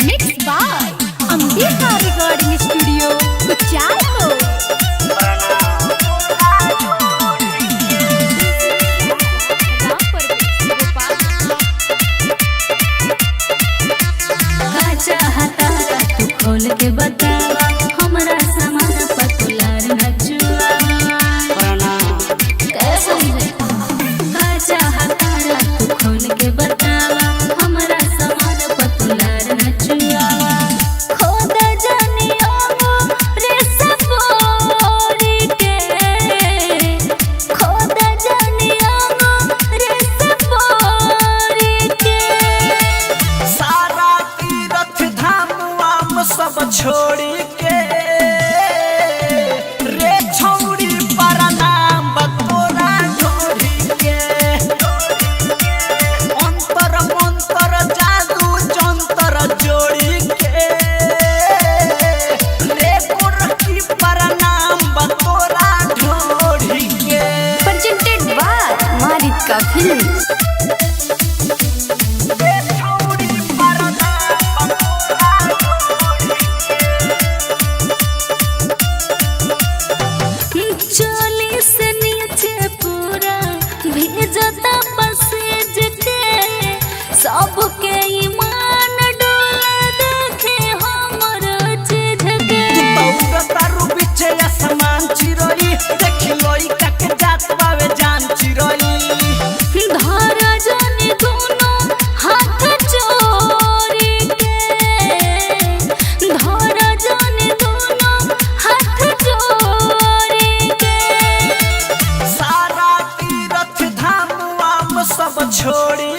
Mixed by Ambika Recording Studio, Kuchalo. खोल के बता हमरा सामान पतुलार नचुआ कैसे चाहतारा तू खोल के बतावा हमरा सामान पतुलार नचुआ खोद जानियो रे सपोरी के खोद जानियो रे सपोरी के सारा तीरथ धाम वाम सब छोड़ी के रे छौड़ी परनाम बतोरा ढोड़ी के अंतर मंतर जादू जंतर जोड़ी के रे गोरखी परनाम बतोरा ढोड़ी के। Presented by Marika Films. चोली से नीचे पूरा भेजता पसेज के सबके ईमान डोला देखे हमर चीज के तारू बिचे आसमान चिरई देखी लोई काके जात बावे जान चिरई धारा जाने दोनों हाथ चोरी के धारा जाने दोनों हाथ चोरी के सारा तीरथ धाम वाम सब छोड़ी